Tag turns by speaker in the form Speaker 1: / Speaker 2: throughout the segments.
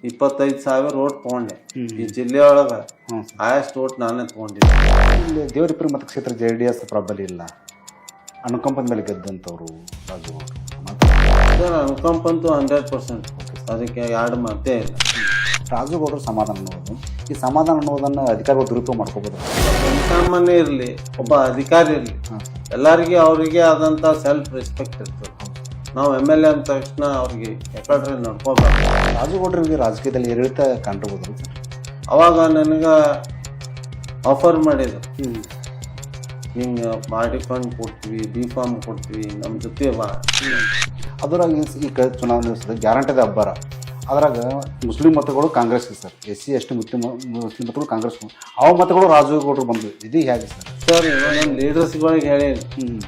Speaker 1: 25,000 vote ತಗೊಂಡೆ. ಈ ಜಿಲ್ಲೆಯೊಳಗ highest vote ನಾನೇ ತಗೊಂಡಿದ್ದೆ.
Speaker 2: ಇಲ್ಲಿ ದೇವರಿಪುರ ಮತಕ್ಷೇತ್ರ JDS ಪ್ರಬಲ ಇಲ್ಲ, ಅನುಕಂಪದ ಮೇಲೆ ಗೆದ್ದಂಥವ್ರು ರಾಜುಗೌಡರು.
Speaker 1: ಅನುಕಂಪಂತೂ 100%, ಅದಕ್ಕೆ ಎರಡು ಮಾತೇ ಇಲ್ಲ.
Speaker 2: ರಾಜುಗೌಡರು ಸಮಾಧಾನ ಅನ್ನೋದು, ಈ ಸಮಾಧಾನ ಅನ್ನೋದನ್ನು ಅಧಿಕಾರಿಗಳು ದುರುಪಯೋಗ ಮಾಡ್ಕೋಬೋದು.
Speaker 1: ಜನಸಾಮಾನ್ಯ ಇರಲಿ, ಒಬ್ಬ ಅಧಿಕಾರಿ ಇರಲಿ, ಎಲ್ಲರಿಗೆ ಅವರಿಗೆ ಆದಂಥ ಸೆಲ್ಫ್ ರೆಸ್ಪೆಕ್ಟ್ ಇರ್ತದೆ. ನಾವು MLA ಅಂದ ತಕ್ಷಣ ಅವ್ರಿಗೆ ಯಾಕಂದ್ರೆ ನಡ್ಕೋಬೇಕು.
Speaker 2: ರಾಜುಗೌಡರಿಗೆ ರಾಜಕೀಯದಲ್ಲಿ ಏರಿಳಿತ ಕಂಡುಬೋದು.
Speaker 1: ಅವಾಗ ನನಗೆ ಆಫರ್ ಮಾಡಿದ್ರು, ಹಿಂಗೆ ಮಾಡಿ ಫಂಡ್ ಕೊಡ್ತೀವಿ, B.Pharm ಕೊಡ್ತೀವಿ, ನಮ್ಮ ಜೊತೆ ಬಾ.
Speaker 2: ಅದರಾಗ ಈ ಚುನಾವಣೆ ಗ್ಯಾರಂಟಿದ ಹಬ್ಬರ, ಅದ್ರಾಗ ಮುಸ್ಲಿಂ ಮತಗಳು ಕಾಂಗ್ರೆಸ್ಗೆ ಸರ್, SC ST ಮುಸ್ಲಿಂ ಮತಗಳು ಕಾಂಗ್ರೆಸ್, ಅವ ಮತಗಳು ರಾಜುಗೌಡರು ಬಂದು. ಇದು ಹೇಗೆ ಸರ್?
Speaker 1: ಸರ್ ನಮ್ಮ ಲೀಡರ್ಸ್ಗಳಿಗೆ ಹೇಳೀನಿ,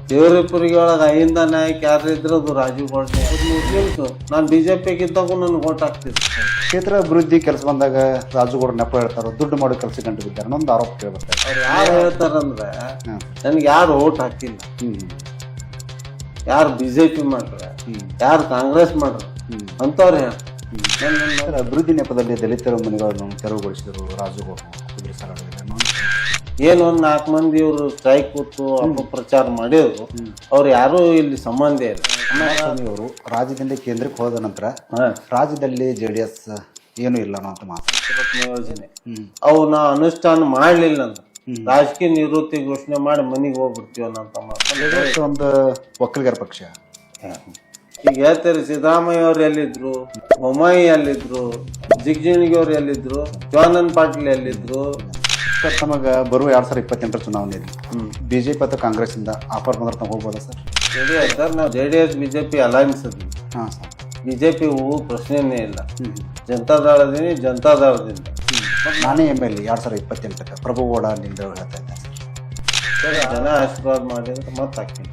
Speaker 1: ದೇವರಿಪುರಿಗೆ ಒಳಗೆ ಅಹಿಂದ ನಾಯಕ ಯಾರು ಇದ್ರು ಅದು ರಾಜುಗೌಡ. ಮುಸ್ಲಿಮ್ಸು ನಾನು BJPಗಿದ್ದಾಗೂ ನನಗೆ ಓಟ್ ಹಾಕ್ತಿದ್ದೆ.
Speaker 2: ಕ್ಷೇತ್ರ ಅಭಿವೃದ್ಧಿ ಕೆಲಸ ಬಂದಾಗ ರಾಜುಗೌಡ ನೆಪ ಹೇಳ್ತಾರೋ, ದುಡ್ಡು ಮಾಡೋ ಕೆಲಸ ಗಂಟು ಬಿದ್ದಾರೆ ಅನ್ನೊಂದು ಆರೋಪ ಕೇಳ್ಬರ್ತಾರೆ.
Speaker 1: ಅವ್ರು ಯಾರು ಹೇಳ್ತಾರಂದ್ರೆ ನನಗೆ ಯಾರು ಓಟ್ ಹಾಕಿಲ್ಲ, ಯಾರು BJP ಮಾಡ್ರೆ, ಯಾರು ಕಾಂಗ್ರೆಸ್ ಮಾಡ್ರೆ ಅಂತವ್ರು ಹೇಳ್ತಾರೆ.
Speaker 2: ಅಭಿವೃದ್ಧಿ ನೆಪದಲ್ಲಿ ದಲಿತರ ಮನೆಗಳನ್ನು ತೆರವುಗೊಳಿಸಿದರು ರಾಜುಗೌಡರು. ಕುದುರೆ ಸಾಗಾಟ
Speaker 1: ಏನು ಒಂದು 4 ಮಂದಿ ಇವರು ಸ್ಟ್ರೈಕ್ ಕೂತು ಅಪಪ್ರಚಾರ ಮಾಡಿದ್ರು, ಅವ್ರು ಯಾರು ಇಲ್ಲಿ ಸಂಬಂಧ ಇಲ್ಲ.
Speaker 2: ಅವರು ರಾಜ್ಯದಲ್ಲಿ ಕೇಂದ್ರಕ್ಕೆ ಹೋದ ನಂತರ ರಾಜ್ಯದಲ್ಲಿ JDS ಏನೂ ಇಲ್ಲ ಅನ್ನೋ ಅಂತ ಮಾತು.
Speaker 1: ಯೋಜನೆ ಅವನ್ನ ಅನುಷ್ಠಾನ ಮಾಡಲಿಲ್ಲ ಅಂದ್ರೆ ರಾಜಕೀಯ ನಿವೃತ್ತಿ ಘೋಷಣೆ ಮಾಡಿ ಮನೆಗೆ ಹೋಗ್ಬಿಡ್ತೀವಿ ಅನ್ನೋ ಮಾತು.
Speaker 2: ಒಂದು ಒಕ್ಕಲಿಗರ ಪಕ್ಷ
Speaker 1: ಈಗ ಹೇಳ್ತಾರೆ, ಸಿದ್ದರಾಮಯ್ಯ ಅವ್ರು ಎಲ್ಲಿದ್ರು, ಬೊಮ್ಮಾಯಿ ಎಲ್ಲಿದ್ರು, ಜಿಗಜಿಣಗಿ ಅವ್ರು ಎಲ್ಲಿದ್ರು, ಶಿವಾನಂದ ಪಾಟೀಲ್ ಎಲ್ಲಿದ್ರು.
Speaker 2: ಸರ್ ತಮಗೆ ಬರುವ 2028 ಚುನಾವಣೆಯಲ್ಲಿ BJP ಅಥವಾ ಕಾಂಗ್ರೆಸ್ಸಿಂದ ಆಫರ್ ಬಂದ್ರೆ ತಾವು ಹೋಗ್ಬೋದಾ ಸರ್?
Speaker 1: ಸರ್ ನಾವು JDS BJP ಅಲೈನ್ಸ್ ಅದ್ವಿ.
Speaker 2: ಹಾಂ ಸರ್,
Speaker 1: BJP ಹೂವು ಪ್ರಶ್ನೆನೇ ಇಲ್ಲ. ಜನತಾದಳದೀನಿ, ಜನತಾದಳದಿಂದ
Speaker 2: ನಾನೇ MLA 2028 ಪ್ರಭುಗೌಡ ನಿಂದ ಹೇಳ್ತಾ ಇದ್ದೆ
Speaker 1: ಸರ್. ಜನ ಆಶೀರ್ವಾದ ಮಾಡಿದ್ರೆ ಮತ್ತೆ ಹಾಕ್ತೀನಿ.